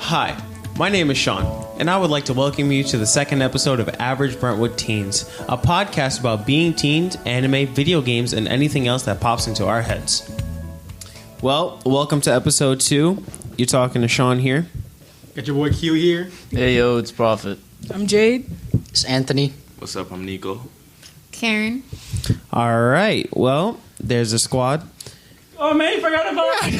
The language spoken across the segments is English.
Hi, my name is Sean, and I would like to welcome you to the second episode of Average Brentwood Teens, a podcast about being teens, anime, video games, and anything else that pops into our heads. Well, welcome to episode 2. You're talking to Sean here. Got your boy Q here. Hey, yo, it's Prophet. I'm Jade. It's Anthony. What's up? I'm Nico. Karen. All right, well, there's a squad. Oh, man, you forgot about me.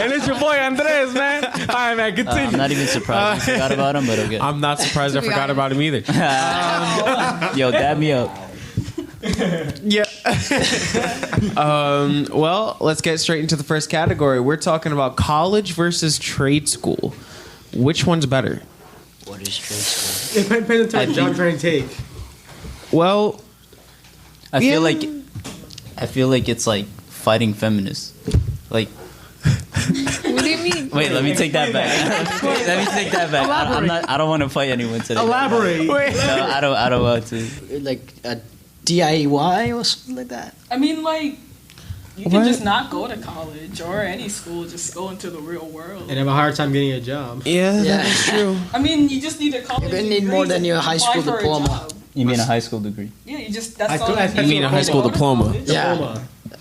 And it's your boy Andres, man. All right, man, continue. I'm not even surprised you forgot about him, but okay. I'm not surprised I forgot about him either. Yo, dab me up. Yeah. Well, let's get straight into the first category. We're talking about college versus trade school. Which one's better? What is trade school? It depends on the type of job you're trying to take. Well, I feel like it's like fighting feminists. Like, What do you mean? wait, let me take that back. Let me take that back. I don't want to fight anyone today. Elaborate. No, I don't want to. Like a DIY or something like that? I mean, like, you can just not go to college or any school, just go into the real world. And have a hard time getting a job. yeah, that's true. I mean, you just need a college You're gonna need more than your high school diploma. You mean a high school degree? Yeah, you just, that's High all school- you you need. mean a high school diploma. Yeah.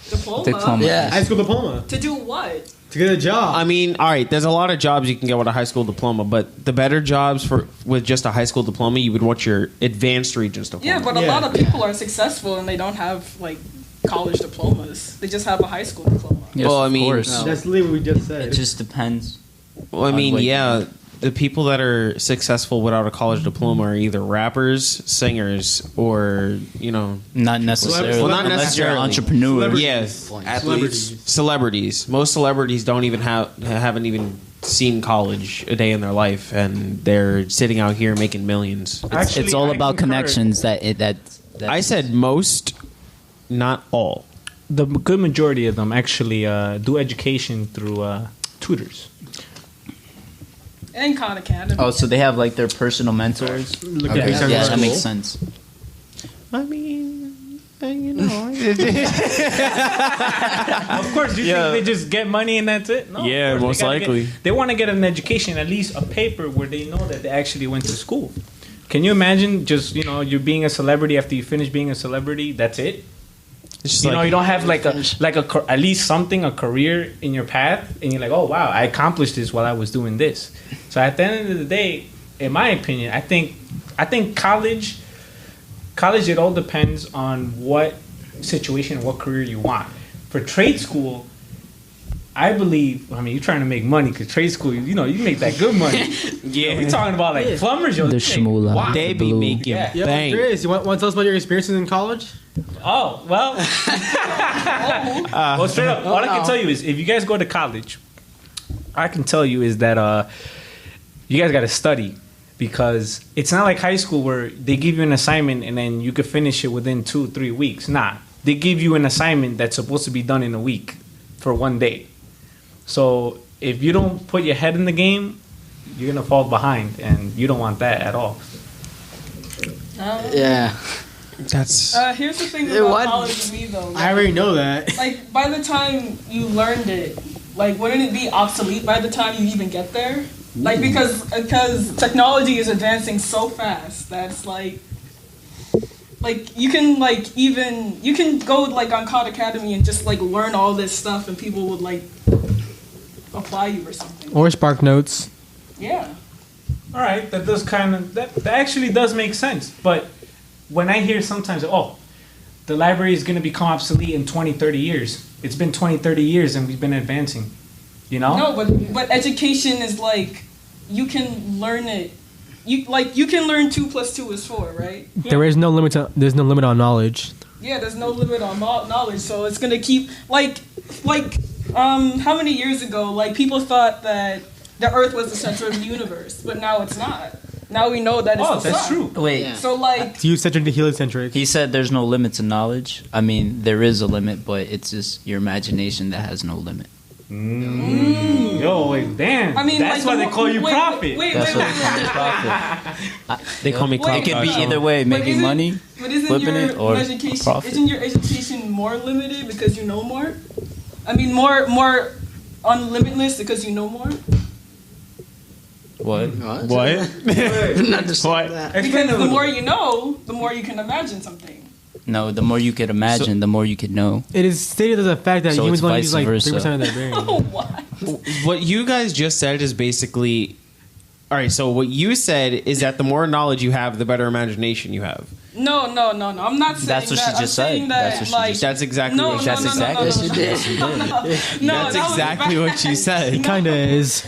Diploma? Yeah. High school diploma. To do what? To get a job. I mean, all right, there's a lot of jobs you can get with a high school diploma, but the better jobs with just a high school diploma, you would want your advanced regents diploma. Yeah, but a lot of people are successful and they don't have, like, college diplomas. They just have a high school diploma. Yes, Well, I of mean- course. That's literally what we just said. It just depends. Well, I mean, Like- yeah, the people that are successful without a college diploma are either rappers, singers, or, you know, Not necessarily. Well, not Unless you're an necessarily. entrepreneur. yes, Athletes. celebrities. Most celebrities don't even haven't even seen college a day in their life, and they're sitting out here making millions. It's all about connections. That I said most, not all. The good majority of them actually do education through tutors. And Khan Academy. Oh, so they have like their personal mentors. Look Okay. at Yeah, that makes sense. I mean, you know. Of course, you think they just get money and that's it? No, Yeah, of course, most they gotta likely. they want to get an education, at least a paper where they know that they actually went to school. Can you imagine just, you being a celebrity after you finish being a celebrity, that's it? It's just You like, you don't have like at least something, a career in your path, and you're like, oh wow, I accomplished this while I was doing this. So at the end of the day, in my opinion, I think college, it all depends on what situation, what career you want. For trade school, I believe, you're trying to make money because trade school, you make that good money. yeah, We're talking about like plumbers, yo. The they shmoolah. wow. they be Blue. making Yeah. Yeah, bank. Andres, you want to tell us about your experiences in college? Oh, well. Well, straight up, all I can tell you is if you guys go to college, I can tell you is that you guys got to study because it's not like high school where they give you an assignment and then you could finish it within 2-3 weeks. Nah, they give you an assignment that's supposed to be done in a week for one day. So if you don't put your head in the game, you're going to fall behind, and you don't want that at all. Yeah. That's Here's the thing Hey, about what? college to me, though. I already know that. Like, by the time you learned it, like, wouldn't it be obsolete by the time you even get there? Like, because technology is advancing so fast that it's like you can go like on Khan Academy and just like learn all this stuff and people would like apply you or something. Or Spark Notes. Yeah. All right, that does that actually does make sense. But when I hear sometimes, the library is going to become obsolete in 20, 30 years. It's been 20, 30 years and we've been advancing, No, but education is like, you can learn it. You can learn 2 + 2 is 4, right? There is no limit. There's no limit on knowledge. Yeah, there's no limit on knowledge, so it's gonna keep how many years ago, like people thought that the Earth was the center of the universe, but now it's not. Now we know that it's the that's sun. true. Wait, Yeah. So like, To use centric to heliocentric. he said there's no limit to knowledge. I mean, there is a limit, but it's just your imagination that has no limit. Yo, wait, damn. I mean, that's like, why they call you wait, prophet. Wait, That's wait, what wait, wait, profit. they call me Wait, Cloud It could be Car. either way, making isn't- money. But isn't Flipping your it or education profit. isn't your education more limited because you know more? I mean, more unlimitless because you know more? What? What? Didn't understand What? that. Because the more you know, the more you can imagine something. No, the more you could imagine, the more you could know. It is stated as a fact that So humans it's only vice use like versa. 3% of their brain. Oh, what? What you guys just said is basically. All right, so what you said is that the more knowledge you have, the better imagination you have. No. I'm not saying That's what that. she just I'm saying said. that, That's what she like, just That's exactly No, what no, she That's no, said. no, exactly. no, Yes, you did. No, That's that was exactly what she said. It kind of is.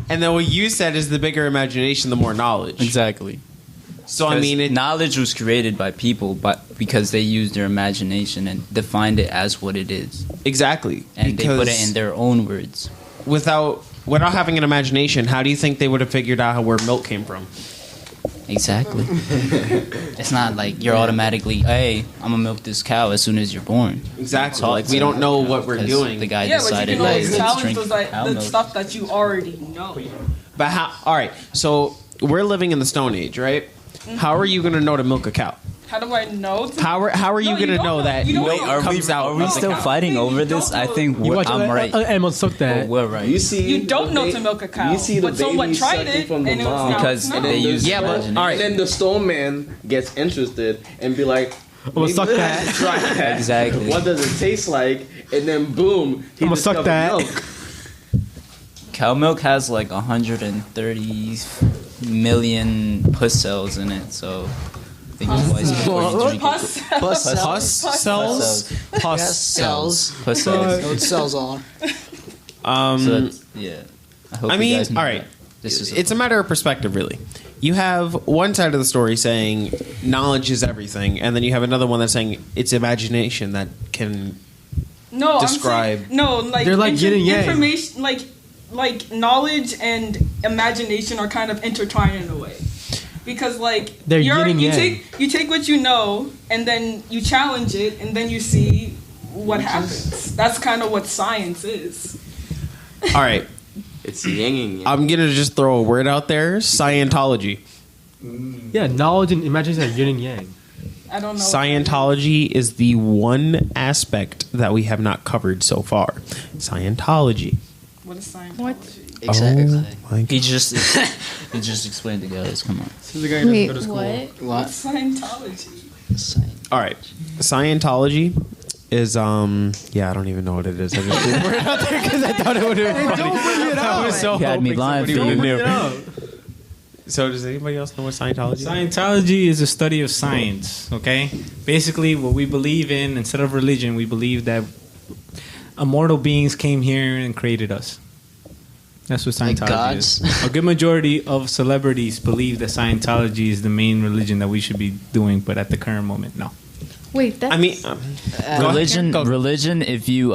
And then what you said is the bigger imagination, the more knowledge. Exactly. So I mean, knowledge was created by people, but because they used their imagination and defined it as what it is, exactly. and they put it Because in their own words. without having an imagination, how do you think they would have figured out where milk came from? Exactly. It's not like you're automatically, hey, I'm gonna milk this cow as soon as you're born. Exactly. Taught Like we to don't know what we're 'cause doing. The guy yeah, but you decided can always let's challenge drink those like cow the milk. stuff that you already know. But how? All right. So we're living in the Stone Age, right? How are you going to know to milk a cow? How do I know? How are you No, going to don't know that You don't milk know. comes out? Are we of the still cow? fighting You over don't this? I know. think You watch I'm right. animals suck that. We're right. You see, You don't know the to ba- milk a cow. You see the but someone baby tried sucking it from the and it was mom. now Because it's they not. use Yeah, but- imagination. all right. And then the stone man gets interested and be like, gonna suck "Maybe that." let's try that. Exactly. What does it taste like? And then boom, he I'ma suck discovered that. milk. Cow milk has like 130 million pus cells in it, so think twice before you drink it. Pus Pus cells. Pus cells. Pus Yes, cells. Pus cells. What cells are. So that's, yeah. I hope I you mean, guys know all right. that. This is It's a matter of perspective, really. You have one side of the story saying knowledge is everything, and then you have another one that's saying it's imagination that can. No, Describe. I'm saying, no, like They're like yin and yang. information, like knowledge and imagination are kind of intertwined in a way, because like They're yin and yang. you take what you know and then you challenge it and then you see what happens. That's kind of what science is. All right. It's yin and yang. I'm going to just throw a word out there Scientology. Yeah, knowledge and imagination are yin and yang. I don't know. Scientology is the one aspect that we have not covered so far. Scientology. What is Scientology? What? Exactly. Oh my He just explained to guys. Come on. This is the guy who Wait, doesn't go to school. what? What? What's Scientology? All right. Scientology is yeah, I don't even know what it is. I just threw the word out there because I thought it would have been funny. I was so You had me hoping lying, somebody Phoebe. would have knew. So does anybody else know what Scientology is? Scientology is a study of science, okay? Basically, what we believe in, instead of religion, we believe that immortal beings came here and created us. That's what Like Scientology gods? is. A good majority of celebrities believe that Scientology is the main religion that we should be doing, but at the current moment, no. Wait, that's... I mean, go Religion, ahead. Go. religion. If you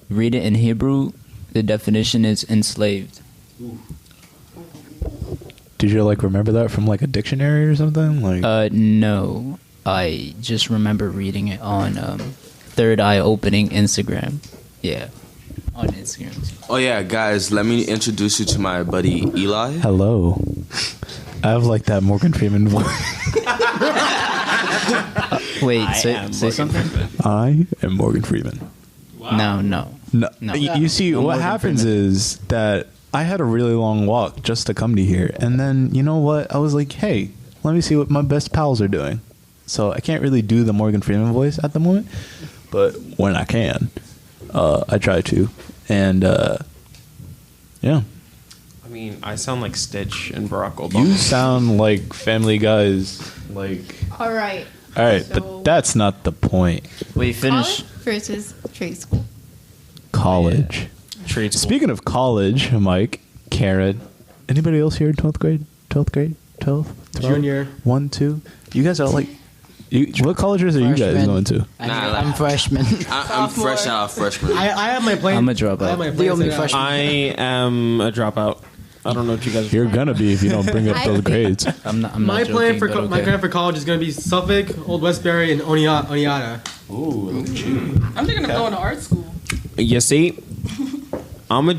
read it in Hebrew, the definition is enslaved. Did you like remember that from like a dictionary or something? Like No, I just remember reading it on Third Eye Opening Instagram. Yeah, on Instagram. Oh yeah, guys, let me introduce you to my buddy Eli. hello. I have like that Morgan Freeman voice. Wait, say something. I am Morgan Freeman. No. No, No. You see, No what Morgan happens Freeman. is that I had a really long walk just to come to here, and then you know what? I was like, hey, let me see what my best pals are doing. So I can't really do the Morgan Freeman voice at the moment, but when I can, I try to, and yeah. I mean, I sound like Stitch and Barack Obama. You sound like Family Guy's like. All right. All right, So- but that's not the point. Wait, finish. College versus trade school. College. Trade school. Speaking of college, Mike, Karen, anybody else here in 12th grade? 12th grade? 12th? Junior. 1, 2? You guys are like, what colleges are you guys Freshman. going to? I'm freshman. I'm fresh out of freshman. I have my plan. I'm a dropout. I have my The plans only laid out. freshman. I am a dropout. I don't know what you guys. You're gonna be if you don't bring up those grades. I'm not My joking, plan for but my okay. plan for college is going to be Suffolk, Old Westbury, and Oneonta. Ooh, look at you. I'm thinking of going to art school. You see, I'm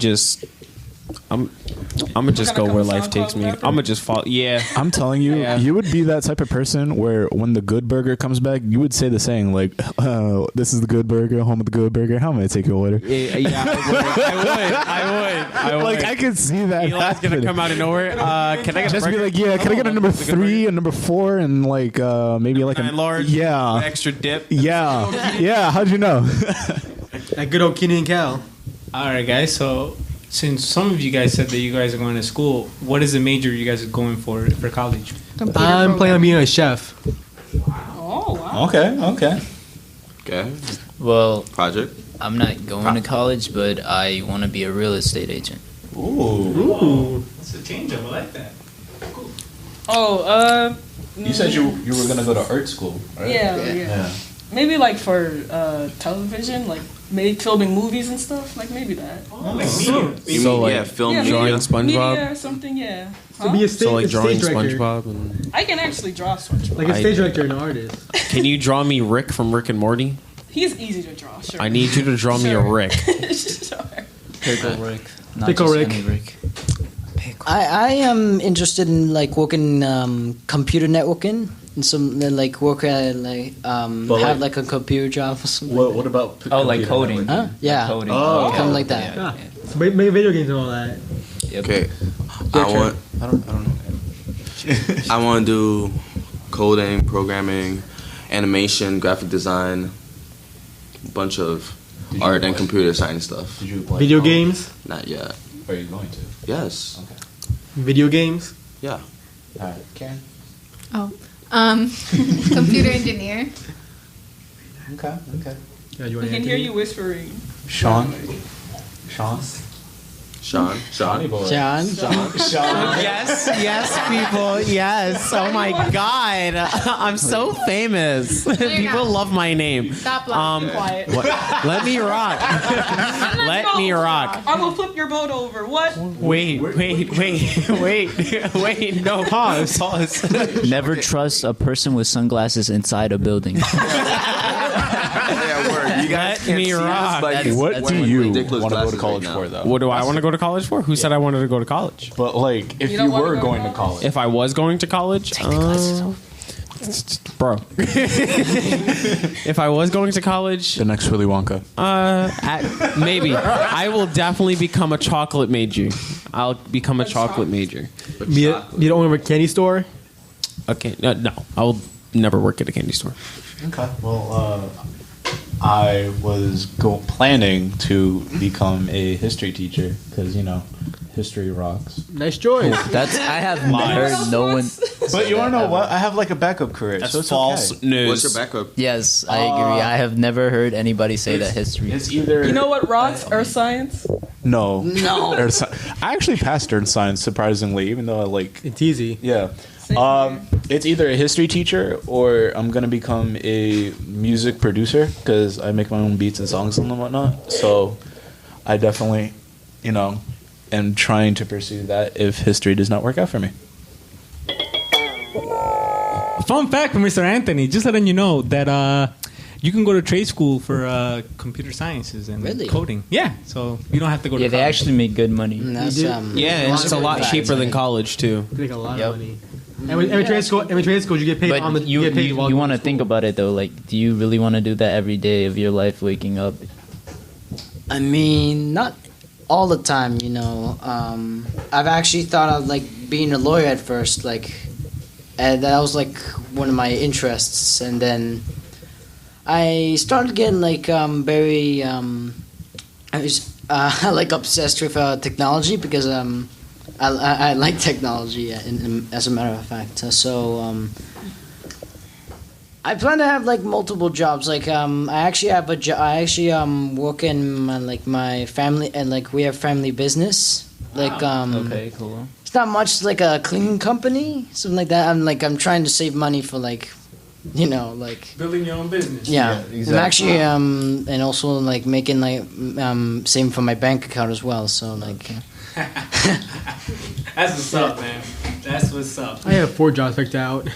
I'm gonna just go gonna where become a life takes SoundCloud me. rapper? I'm gonna just follow. Yeah. I'm telling you, Yeah. you would be that type of person where when the good burger comes back, you would say the saying like, "This is the good burger, home of the good burger. How may I take your order?" Yeah, I would. Like I could see that. Eli's gonna happening. come out of nowhere. Can I get Just a be burger? like, yeah, can I get a number The good 3, a number 4, and like maybe like Nine a large. yeah, Extra dip. yeah. How'd you know? That good old Keenan and Cal. All right, guys. So since some of you guys said that you guys are going to school, what is the major you guys are going for college? Computer I'm planning on being a chef. Oh wow. Okay. Okay. Well, Project. I'm not going to college, but I want to be a real estate agent. Ooh, that's a change up. I like that. Oh, You said you were gonna go to art school, right? yeah. Maybe like for television, like filming movies and stuff. Like maybe that. You So, mean, like, yeah, film Yeah, drawing media. SpongeBob. Media or something, yeah. To be a stage, So like a drawing stage director. SpongeBob. And I can actually draw SpongeBob. Like a stage director and an artist. can you draw me Rick from Rick and Morty? He's easy to draw, sure. I need you to draw me a Sure. Rick. Sure. Pickle Rick. Not Pickle just Rick. any Rick. Pickle. I am interested in like working computer networking and some then like work at like have like a computer job or something. What about? Oh, like coding. Huh? Yeah. Like coding. Oh, Something like that. Yeah. So make video games and all that. Yep. Okay. Your I turn. want. I don't know. I want to do coding, programming, animation, graphic design, a bunch of Did you art and play? computer science stuff. Did you play? Video games. Not yet. Are you going to? Yes. Okay. Video games. Yeah. All right, Karen. Oh, computer engineer. Okay. Yeah, you We want can hear you whispering. Sean. Sean. Johnny boy. John. Yes, people. Yes. Oh my God, I'm so famous. People love my name. Stop laughing. Quiet. What? Let me rock. Let me rock. I will flip your boat over. What? Wait. No, pause. Never trust a person with sunglasses inside a building. Yeah, word. You guys Let can't me see us, rock. but That's- What that's do one you ridiculous want to go to glasses college right for, now. though? What do I want to go to college for? Who said I wanted to go to college? But like, if You you, don't wanna were go to going to college? college, If I was going to college, bro. If I was going to college, the next Willy Wonka. maybe I will definitely become a chocolate major. I'll become a chocolate major. Be the owner of a candy store. Okay, no, I will never work at a candy store. Okay. Well, I was planning to become a history teacher because history rocks. Nice choice. That's I have heard no one. But you want to know what? I have like a backup career. That's so it's false okay. news. What's your backup? Yes, I agree. I have never heard anybody say that history. It's either You know what rocks? Earth science. no. No. I actually passed Earth Science surprisingly, even though I like It's easy. yeah. Same here. It's either a history teacher or I'm gonna become a music producer because I make my own beats and songs and whatnot. So I definitely, am trying to pursue that if history does not work out for me. Fun fact for Mr. Anthony, just letting you know that you can go to trade school for computer sciences and Really? coding. Yeah, so you don't have to go to Yeah, they college. actually make good money. And that's, Yeah, it's a lot cheaper than college too. You make a lot Yep. of money. Every trade school, you get paid on the. But you get paid while want to going think school. about it though. Like, do you really want to do that every day of your life, waking up? I mean, not all the time, I've actually thought of like being a lawyer at first, and that was like one of my interests, and then I started getting like very I was like obsessed with technology because I like technology as a matter of fact. So I plan to have like multiple jobs. Like I actually have a job. I actually work in my family, and like we have family business. Like Okay, cool. it's not much like a cleaning company, something like that. I'm trying to save money for like Building your own business. yeah. exactly. I'm actually and also like making like saving for my bank account as well. So like That's what's up, man. That's what's up. I have 4 jobs picked out.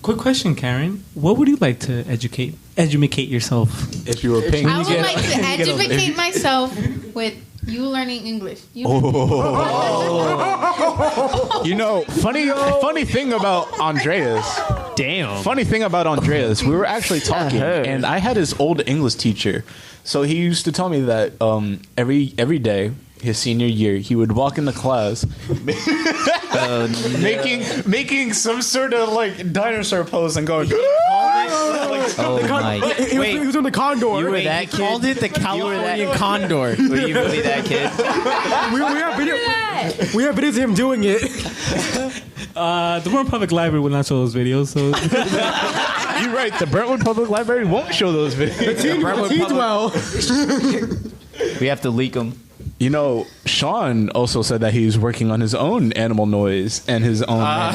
Quick question, Karen. What would you like to educate yourself? If you were paying, I would like to educate myself with You learning English. You You know, funny thing about Andreas. Damn. Funny thing about Andreas, we were actually talking, and I had his old English teacher. So he used to tell me that every day, his senior year, he would walk into class, making some sort of like dinosaur pose and going. Oh my! He was doing the condor. You were that kid. Called it the Californian condor. Were you really that kid? We have videos of him doing it. The Brentwood Public Library will not show those videos. So You're right. The Brentwood Public Library won't show those videos. Teens well. We have to leak them. You know, Sean also said that he's working on his own animal noise and his own.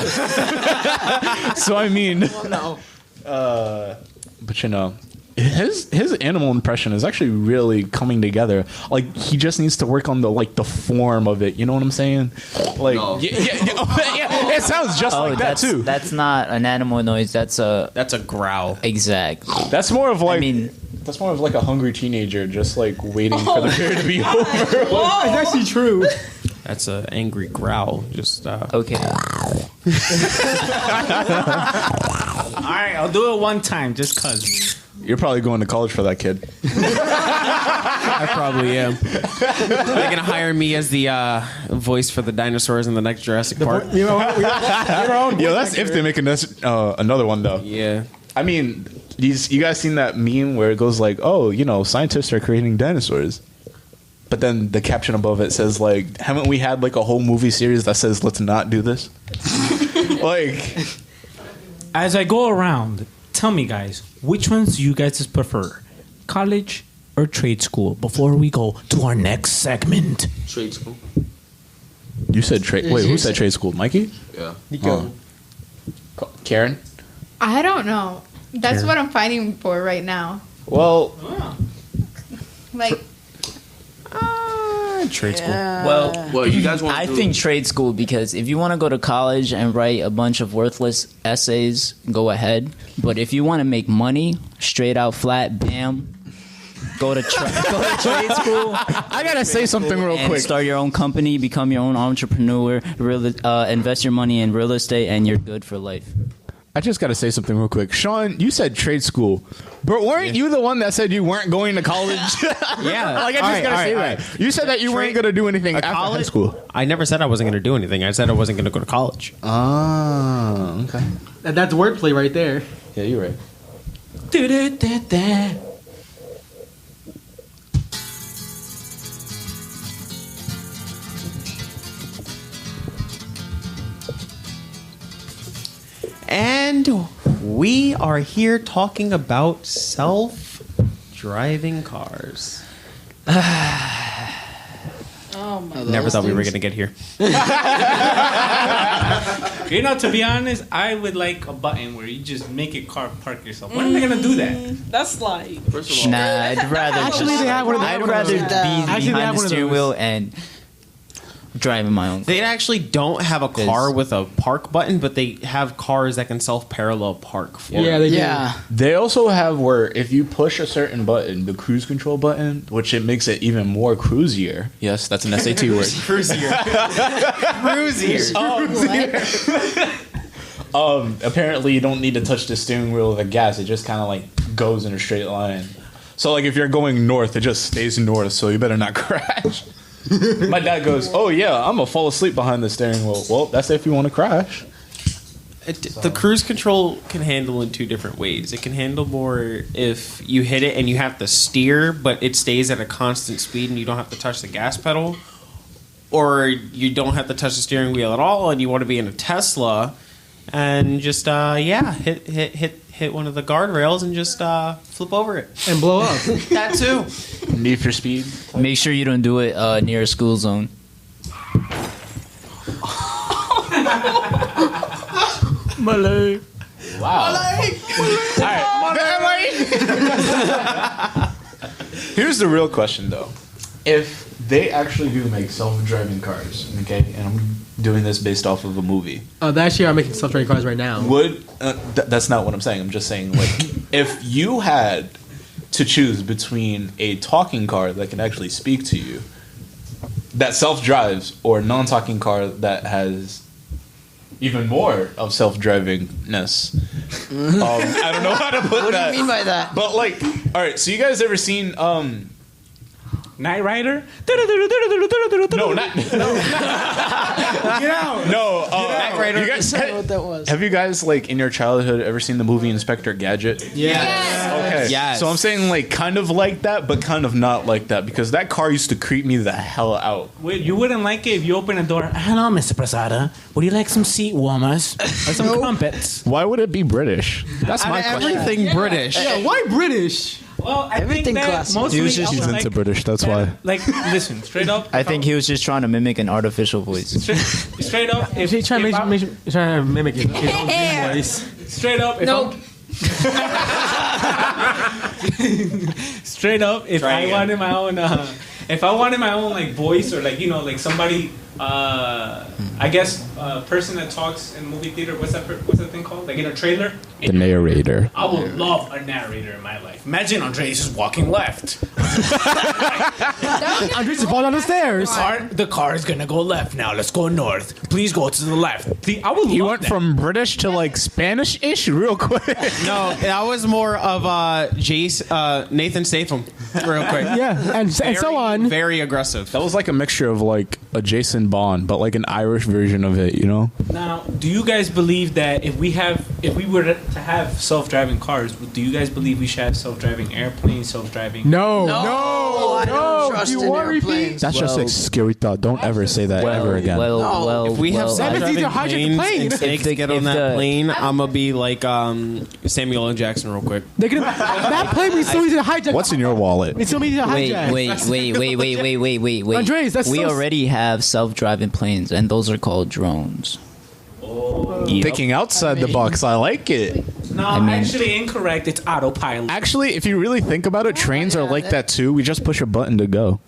So I mean, but you know, his animal impression is actually really coming together. Like he just needs to work on the form of it. You know what I'm saying? Like yeah, it sounds just like that too. That's not an animal noise. That's a growl. Exactly. That's more of like. I mean, that's more of like a hungry teenager, just like waiting for the period to be over. It's actually true. That's an angry growl. Just okay. all right, I'll do it one time, just cause. You're probably going to college for that kid. I probably am. They're gonna hire me as the voice for the dinosaurs in the next Jurassic Park. Yo, that's if they make another one though. Yeah. I mean, you guys seen that meme where it goes like, "Oh, you know, scientists are creating dinosaurs," but then the caption above it says like, "Haven't we had like a whole movie series that says let's not do this?" Like, as I go around, tell me, guys, which ones do you guys prefer, college or trade school? Before we go to our next segment. Trade school. You said trade. Wait, who said trade school? Mikey? Yeah. Nico. Karen. I don't know. That's what I'm fighting for right now. Well, Like, trade school. Well, you guys want? I think trade school, because if you want to go to college and write a bunch of worthless essays, go ahead. But if you want to make money, straight out flat, bam, go to trade school. I gotta say something real quick. Start your own company, become your own entrepreneur, invest your money in real estate, and you're good for life. I just got to say something real quick. Sean, you said trade school, but weren't you the one that said you weren't going to college? Yeah. Like, I just got to say that. You said that you weren't going to do anything after high school. I never said I wasn't going to do anything. I said I wasn't going to go to college. Oh, okay. That's wordplay right there. Yeah, you're right. And we are here talking about self-driving cars. Oh my. Never thought we were going to get here. You know, to be honest, I would like a button where you just make a car park yourself. When am I gonna do that? That's like. First of all, Nah, I'd rather Actually, they have one of those. I'd rather be Actually, they have behind the one of steering those. wheel and driving my own. They actually don't have a car with a park button, but they have cars that can self-parallel park for Yeah, you. they do. Yeah. They also have where if you push a certain button, the cruise control button, which it makes it even more cruisier. Yes, that's an SAT word. Cruisier. Apparently you don't need to touch the steering wheel or the gas. It just kind of like goes in a straight line. So like if you're going north, it just stays north. So you better not crash. My dad goes, "Oh yeah, I'm gonna fall asleep behind the steering wheel." Well, that's if you want to crash. The cruise control can handle in two different ways. It can handle more if you hit it and you have to steer, but it stays at a constant speed and you don't have to touch the gas pedal. Or you don't have to touch the steering wheel at all and you want to be in a Tesla and just, hit one of the guardrails and just flip over it. And blow up. That too. Need for Speed. Make sure you don't do it near a school zone. Malay. Wow. Here's the real question, though. If they actually do make self-driving cars, okay, and I'm doing this based off of a movie, They actually are making self-driving cars right now. would that's not what I'm saying. I'm just saying, like, if you had to choose between a talking car that can actually speak to you that self-drives or non-talking car that has even more of self-drivingness. I don't know how to put What that. do you mean by that? But like, all right. So you guys ever seen? Knight Rider? No, not. Get out. No, Knight Rider. You guys, I don't know what that was. have you guys like in your childhood ever seen the movie Inspector Gadget? Okay. Yes. So I'm saying like kind of like that, but kind of not like that because that car used to creep me the hell out. Wait, you wouldn't like it if you open a door. Hello, Mr. Prasada. Would you like some seat warmers or some crumpets? Why would it be British? That's my question. Everything British. Yeah, why British? Well, I Everything think that classy. mostly He was just- I would He's into British, that's why. Like, listen, straight up. I think he was just trying to mimic an artificial voice. Straight up. If He's trying to if I- trying to mimic his own Yeah. voice. Straight up. If Nope. Straight up, if I wanted my own, like voice or like like somebody, I guess person that talks in movie theater. What's that thing called? Like in a trailer. The narrator. I would love a narrator in my life. Imagine Andres is walking left. Andres is falling down the stairs. The car is gonna go left now. Let's go north. Please go to the left. I would. He love went that. from British to like Spanish-ish real quick. No, that was more of Nathan Statham, real quick. Yeah, and so on. Very aggressive. That was like a mixture of like a Jason Bond, but like an Irish version of it, you know? Now, do you guys believe that if we were to have self-driving cars, do you guys believe we should have self-driving airplanes, self-driving? No. I don't trust You in worry me? airplanes. That's just a scary thought. Don't ever say that ever again. If we have That means these are self-driving hijacked planes planes. and snakes If the- get on if that the- plane, I'm gonna be like Samuel L. Jackson real quick. They're gonna that plane we still need to hijack. What's in your wallet? We still need to hijack. Wait. Andres, that's we so already have self-driving planes, and those are called drones. Thinking outside the box. I like it. No, I mean- actually incorrect. It's autopilot. Actually, if you really think about it, trains are like that too. We just push a button to go.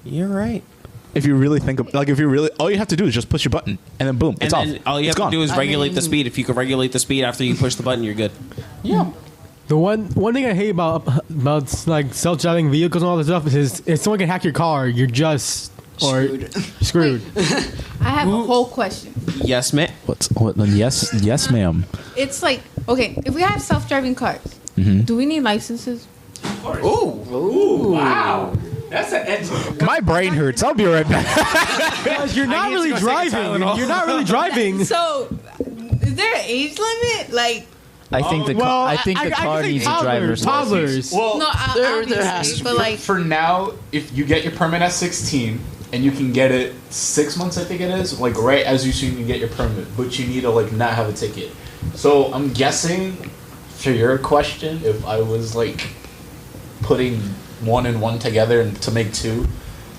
You're right. If you really think of, like, if you really, all you have to do is just push your button, and then boom, it's And off. then all you It's have gone. to do is I regulate the mean- speed. If you can regulate the speed after you push the button, you're good. The one thing I hate about like self-driving vehicles and all this stuff is if someone can hack your car, you're just screwed. I have a whole question. Yes, man. What? Yes, ma'am. It's like, okay, if we have self-driving cars, do we need licenses? Ooh, wow. That's an edge. My brain hurts. I'll be right back. Because you're not really driving. You're not really driving. So, is there an age limit? Like, I think the car needs a driver's license. toddlers. Well, no, there has obviously, to but be. like, for now, if you get your permit at 16 and you can get it 6 months, I think it is, like right as you soon you get your permit, but you need to like not have a ticket. So I'm guessing, for your question, if I was like putting one and one together and to make two,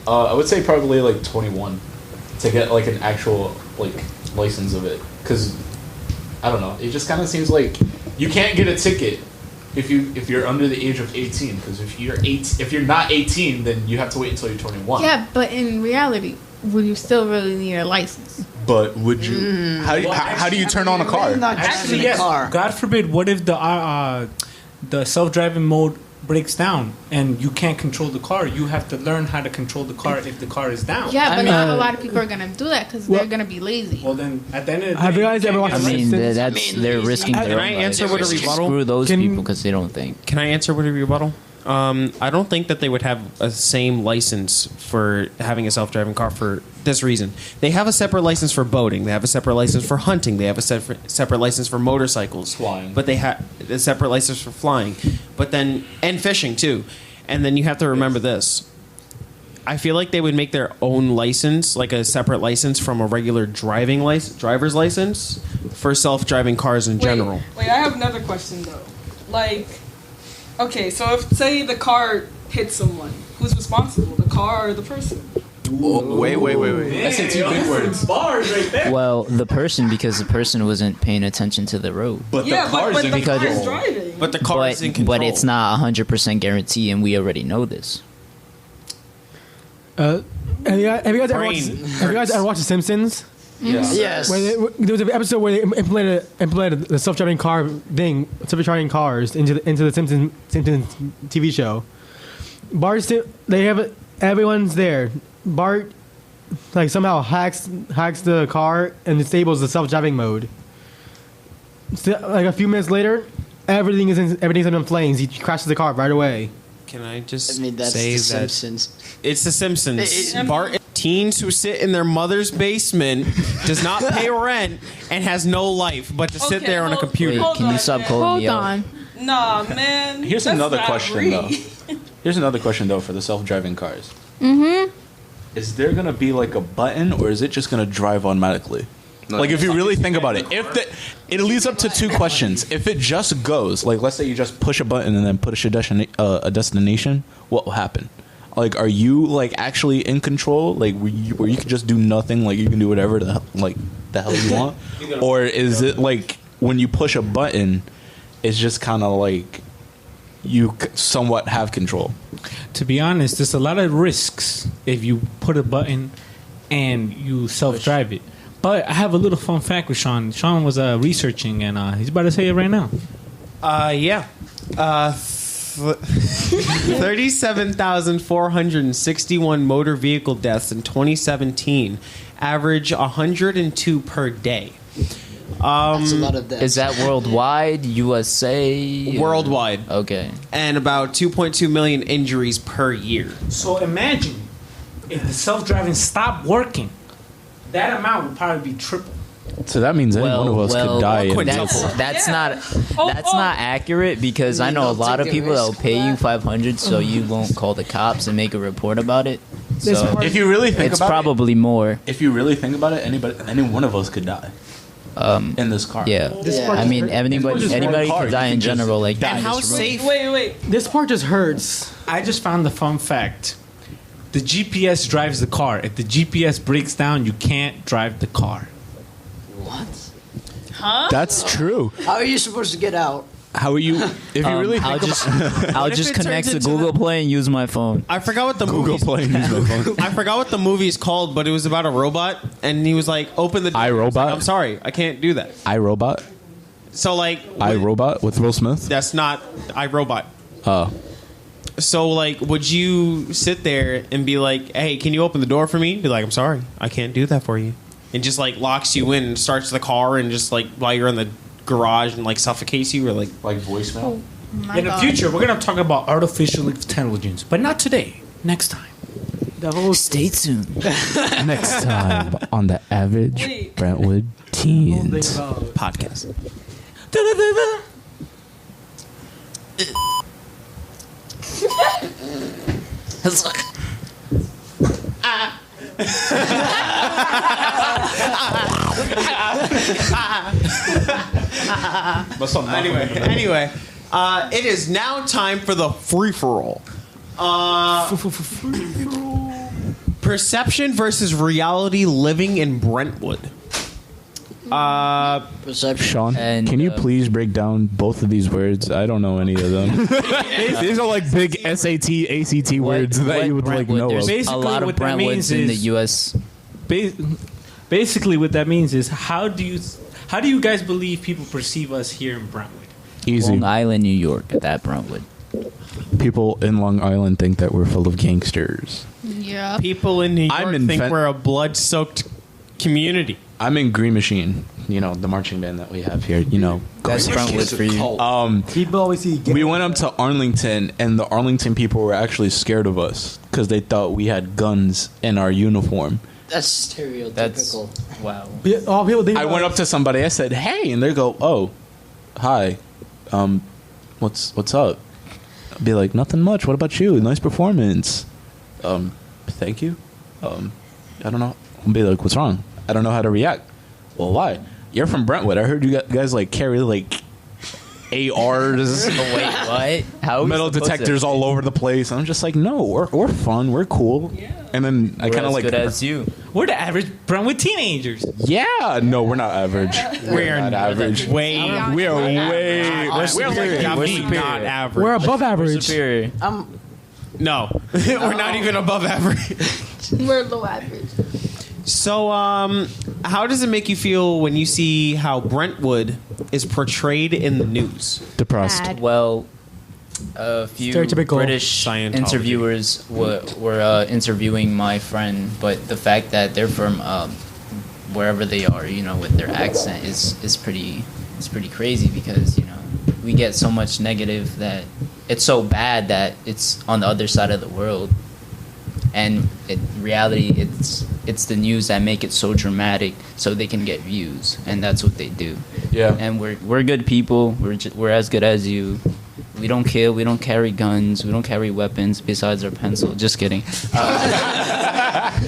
I would say probably like 21 to get like an actual like license of it, because I don't know, it just kind of seems like you can't get a ticket if you're under the age of 18, because if you're not 18, then you have to wait until you're 21. yeah, but in reality, would you still really need a license? But would you? How do you turn on a car? Not Actually, driving a yes. car. God forbid, what if the self-driving mode breaks down and you can't control the car? You have to learn how to control the car if the car is down. Yeah, I but mean- not a lot of people are gonna do that because they're gonna be lazy. Well, then at the end of the day, Have you guys ever can't watched get I a mean, Simpsons? they're risking their Can own I life. answer with a rebuttal? Screw those Can- people because they don't think. Can I answer with a rebuttal? I don't think that they would have a same license for having a self-driving car for this reason. They have a separate license for boating. They have a separate license for hunting. They have a separate license for motorcycles. Flying. But they have a separate license for flying. But then, and fishing too. And then you have to remember this. I feel like they would make their own license, like a separate license from a regular driver's license for self-driving cars in general. Wait, I have another question though. Like, okay, so if say the car hits someone, who's responsible? The car or the person? Wait. I said two big words. Bars right there. Well, the person, because the person wasn't paying attention to the road. But Yeah, the car's but in the because- car's driving. But the car is in control. But it's not 100% guarantee, and we already know this. Have you guys ever watched The Simpsons? Yes. There was an episode where they implemented the self-driving car thing, self-driving cars into the Simpsons TV show. Everyone's there. Bart like somehow hacks the car and disables the self-driving mode. So, like a few minutes later, everything's in flames. He crashes the car right away. Can I just I mean, that's say The that Simpsons. it's The Simpsons? Bart, teens who sit in their mother's basement, does not pay rent, and has no life but to sit Okay, there on a hold- computer. Wait, can you stop calling Hold me out? on. Nah, man. Here's that's another not question, real. though. Here's another question, though, for the self-driving cars. Mm-hmm. Is there gonna be like a button, or is it just gonna drive automatically? Like, if you really think about it, it leads up to two questions. If it just goes, like, let's say you just push a button and then push a destination, what will happen? Like, are you like actually in control? Like, where you can just do nothing? Like, you can do whatever the hell you want, or is it like when you push a button, it's just kind of like you somewhat have control? To be honest, there's a lot of risks if you put a button and you self-drive it. But I have a little fun fact with Sean. Sean was researching, and he's about to say it right now. Yeah. 37,461 motor vehicle deaths in 2017, average 102 per day. That's a lot of deaths. Is that worldwide, USA? Worldwide. Okay. And about 2.2 million injuries per year. So imagine if the self-driving stopped working, that amount would probably be triple. So that means any one of us could die. That's not accurate, because I know a lot of people that will pay you $500 so you won't call the cops and make a report about it. So If you really think it's about probably more. If you really think about it, any one of us could die in this car. Yeah. I mean, anybody could die in general. Like And how safe? Wait. This part just hurts. I just found the fun fact. The GPS drives the car. If the GPS breaks down, you can't drive the car. That's true. How are you supposed to get out? How are you? If you really think I'll just it connect turns to into Google Play and use my phone. I forgot what the Google movie's Play and use my phone. I forgot what the movie's called, but it was about a robot, and he was like, "Open the door." I was iRobot? like, I'm sorry, I can't do that. iRobot? So like, iRobot with Will Smith? that's not iRobot. Oh. So like, would you sit there and be like, "Hey, can you open the door for me?" Be like, "I'm sorry, I can't do that for you," and just like locks you in, and starts the car, and just like while you're in the garage and like suffocates you, or like voicemail? In the future, we're going to talk about artificial intelligence, but not today. Next time. Stay tuned. Next time on the Average Wait. Brentwood Teens podcast. Anyway, it is now time for the free for all. Perception versus reality living in Brentwood. Perception. Sean, And, can you please break down both of these words? I don't know any of them. These are like big SAT, ACT words that you would like Brentwood? know There's of. Basically, a lot of what that means Brentwoods in the is- U.S. Basically, what that means is how do you guys believe people perceive us here in Brentwood? Easy. Long Island, New York, at that Brentwood. People in Long Island think that we're full of gangsters. Yeah. People in New York I'm in think Fen- we're a blood-soaked community. I'm in Green Machine, the marching band that we have here, That's Brentwood for you. People always see. We went up to Arlington, and the Arlington people were actually scared of us because they thought we had guns in our uniform. That's stereotypical. Wow. All people think. I went up to somebody, I said, "Hey," and they go, "Oh, hi, what's up?" I'd be like, "Nothing much. What about you? Nice performance." Thank you. I don't know. I'd be like, "What's wrong?" I don't know how to react. Well, why? You're from Brentwood. I heard you guys like carry like ARs, Wait, what? How metal detectors all over the place. I'm just like, no, we're fun, we're cool. Yeah. And then I We're kind of as like, good as you. We're the average Brentwood teenagers. yeah, no, we're not average. We're not average. Way. We are way. We're superior. like We're me, superior. not average. We're above We're average. superior. No, we're not even above average. We're low average. So, how does it make you feel when you see how Brentwood is portrayed in the news? Depressed. Bad. Well, A few Stereotypical British Scientology. interviewers were interviewing my friend, but the fact that they're from wherever they are, with their accent is pretty crazy because we get so much negative that it's so bad that it's on the other side of the world, and in reality it's the news that make it so dramatic so they can get views, and that's what they do. Yeah. And we're good people. We're as good as you. We don't kill. We don't carry guns. We don't carry weapons besides our pencil. Just kidding.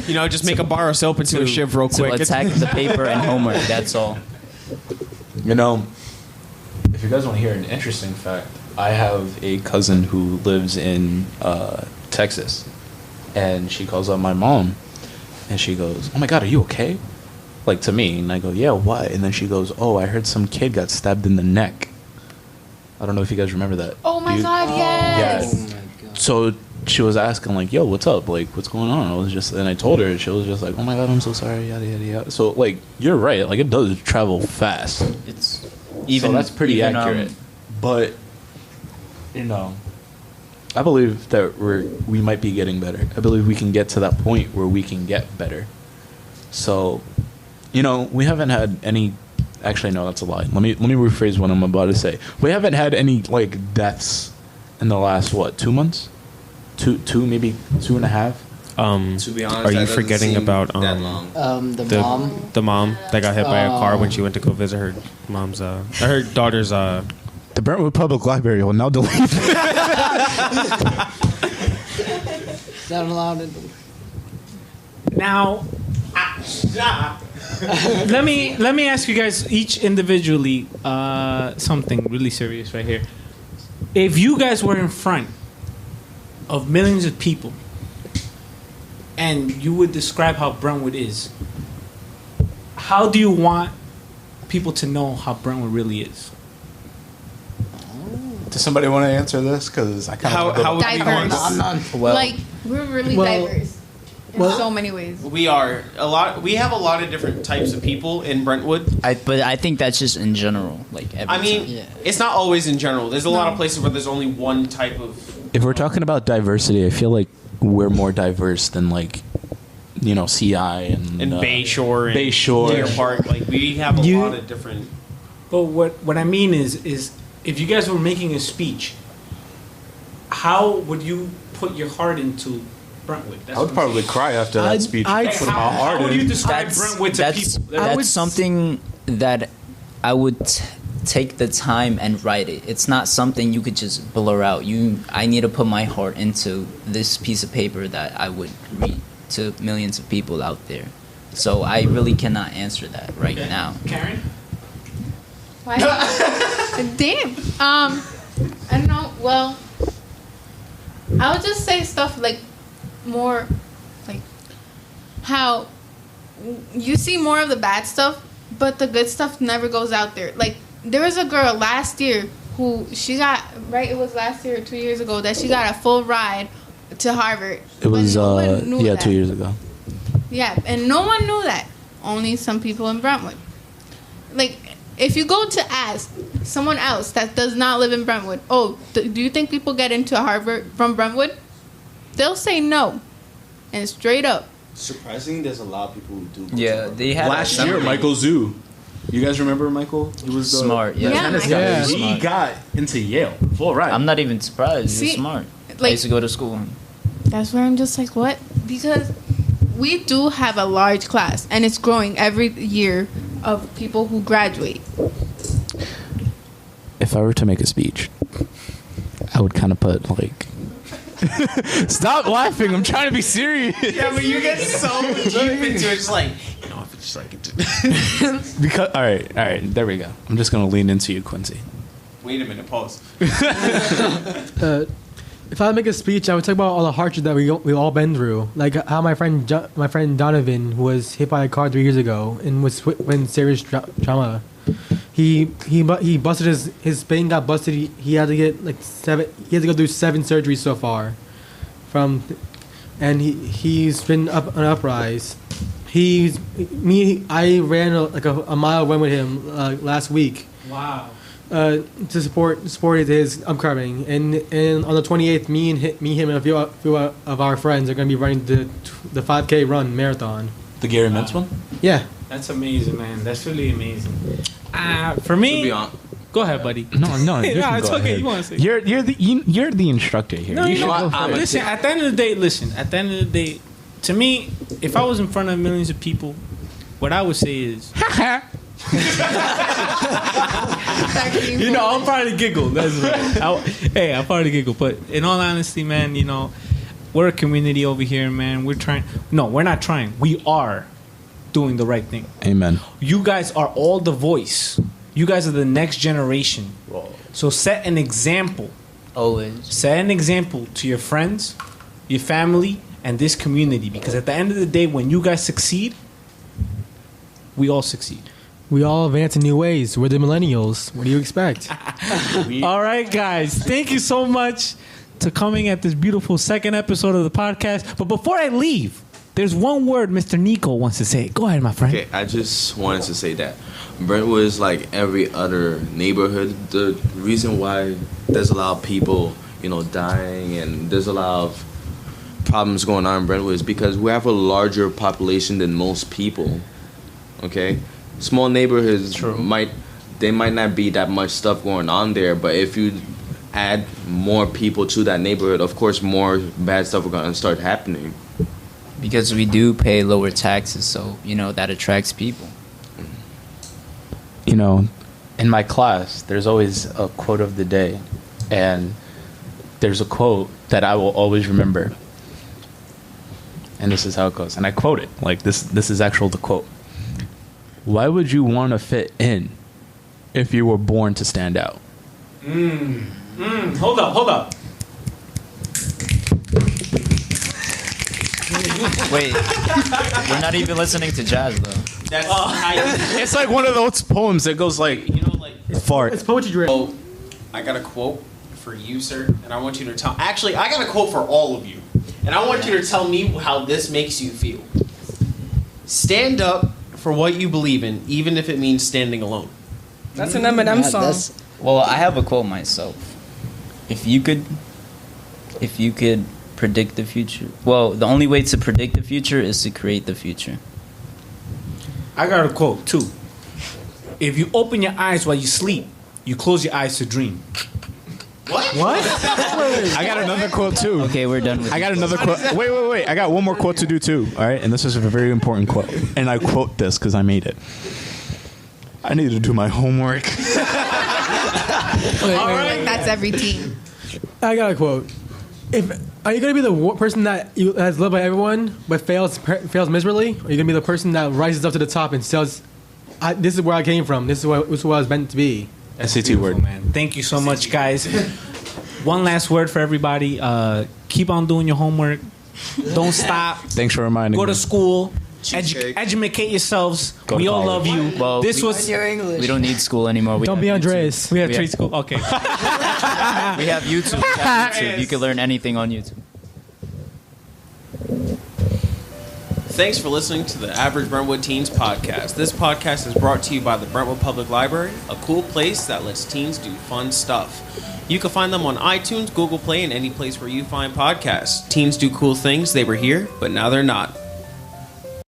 Just make a bar of soap into a shiv real quick. To attack the paper and homework. That's all. If you guys want to hear an interesting fact, I have a cousin who lives in Texas, and she calls up my mom, and she goes, "Oh my God, are you okay?" Like to me, and I go, "Yeah, what?" And then she goes, "Oh, I heard some kid got stabbed in the neck." I don't know if you guys remember that. Oh my God, yes. Oh my God. So she was asking like, "Yo, what's up? Like, what's going on?" And I told her, and she was just like, "Oh my God, I'm so sorry." Yada yada yada. So like, you're right. Like, it does travel fast. It's So that's pretty accurate. But I believe that we might be getting better. I believe we can get to that point where we can get better. So, we haven't had any. Actually, no, that's a lie. Let me rephrase what I'm about to say. We haven't had any like deaths in the last 2 months, two maybe 2.5. To be honest, Are you that doesn't forgetting seem about that long? The the mom that got hit by a car when she went to go visit her daughter's The Brentwood Public Library will now delete. Not allowed. Now, let me ask you guys each individually something really serious right here. If you guys were in front of millions of people and you would describe how Brentwood is, how do you want people to know how Brentwood really is? Does somebody want to answer this? Because I kind of how would you want Diverse. Well, Like, we're really Well- diverse in so many ways. We are we have a lot of different types of people in Brentwood. but I think that's just in general. Like every I mean, time. it's not always in general. There's a lot of places where there's only one type of. If we're talking about diversity, I feel like we're more diverse than like, CI and Bayshore and Bayshore. Deer Park. Like we have a lot of different. But what I mean is if you guys were making a speech, how would you put your heart into Brentwood? That's I would what I'm probably saying. cry after that speech. I'd- Put my How heart would you in. describe Brentwood to people? That's something that I would take the time and write it. It's not something you could just blur out. I need to put my heart into this piece of paper that I would read to millions of people out there. So I really cannot answer that right now. Karen? Why? Damn. I don't know. Well, I would just say stuff like more like how you see more of the bad stuff, but the good stuff never goes out there. Like there was a girl last year who she got it was last year or 2 years ago that she got a full ride to Harvard. It was, but no one knew that. 2 years ago. Yeah, and no one knew that. Only some people in Brentwood. Like, if you go to ask someone else that does not live in Brentwood, do you think people get into Harvard from Brentwood? They'll say no. And straight up. Surprisingly, there's a lot of people who do. Yeah, they had Last year, Michael Zoo. You guys remember Michael? He was Smart, yeah. tennis Yeah, guy. Michael. He Smart. got into Yale. Full ride. I'm not even surprised. See, He's smart. I like- used to go to school. That's where I'm just like, what? Because we do have a large class, and it's growing every year of people who graduate. If I were to make a speech, I would kind of put like. Stop laughing! I'm trying to be serious. Yeah, but you get so deep into it, just like if it's just like Because all right, there we go. I'm just gonna lean into you, Quincy. Wait a minute, pause. If I make a speech, I would talk about all the hardships that we all been through, like how my friend Donovan was hit by a car 3 years ago and was in serious trauma. He busted his spine got busted. He had to get He had to go through 7 surgeries so far, and he's been up an uprise. I ran a mile run with him last week. Wow. to support his upcoming. And on the 28th, me, him, and a few of our friends are going to be running the 5K run marathon. The Gary Mintz one? Yeah. That's amazing, man. That's really amazing. For me, go ahead, buddy. No, no, it's okay. Ahead. You want to say? You're the instructor here. No, you should go first. Listen. At the end of the day, to me, if I was in front of millions of people, what I would say is, I'll probably giggle. That's right. I'll probably giggle. But in all honesty, man, we're a community over here, man. We're trying. No, we're not trying. We are doing the right thing. Amen. You guys are all the voice. You guys are the next generation. So set an example. Always. Set an example to your friends, your family, and this community. Because at the end of the day, when you guys succeed, we all succeed. We all advance in new ways. We're the millennials. What do you expect? All right, guys. Thank you so much to coming at this beautiful second episode of the podcast. But before I leave, there's one word Mr. Nico wants to say. Go ahead, my friend. Okay, I just wanted to say that Brentwood is like every other neighborhood. The reason why there's a lot of people, dying and there's a lot of problems going on in Brentwood is because we have a larger population than most people. Okay? Small neighborhoods might not be that much stuff going on there, but if you add more people to that neighborhood, of course more bad stuff are going to start happening. Because we do pay lower taxes, so that attracts people. In my class, there's always a quote of the day, and there's a quote that I will always remember. And this is how it goes. And I quote it. Like this is actual the quote. Why would you want to fit in if you were born to stand out? Hold up. Wait, we're not even listening to jazz though. That's It's like one of those poems that goes like, fart. It's poetry drill. Oh, I got a quote for you, sir, and I want you to tell. Actually, I got a quote for all of you, and I want you to tell me how this makes you feel. Stand up for what you believe in, even if it means standing alone. That's an Eminem song. Well, I have a quote myself. If you could predict the future. Well, the only way to predict the future is to create the future. I got a quote too. If you open your eyes while you sleep, you close your eyes to dream. What? I got another quote too. Okay, we're done with I got another quote. Wait. I got one more quote to do too. All right, and this is a very important quote. And I quote this because I made it. I need to do my homework. That's every teen. I got a quote. Are you gonna be the person that's loved by everyone but fails miserably? Or are you gonna be the person that rises up to the top and says, "This is where I came from. This is what I was meant to be." SAT word, man. Thank you so much, guys. One last word for everybody. Keep on doing your homework. Don't stop. Thanks for reminding me. Go to school. Educate yourselves. We all love you. Well, we don't need school anymore. Don't be Andreas. We have trade school. Okay. We have YouTube. You can learn anything on YouTube. Thanks for listening to the Average Brentwood Teens podcast. This podcast is brought to you by the Brentwood Public Library, a cool place that lets teens do fun stuff. You can find them on iTunes, Google Play, and any place where you find podcasts. Teens do cool things. They were here, but now they're not.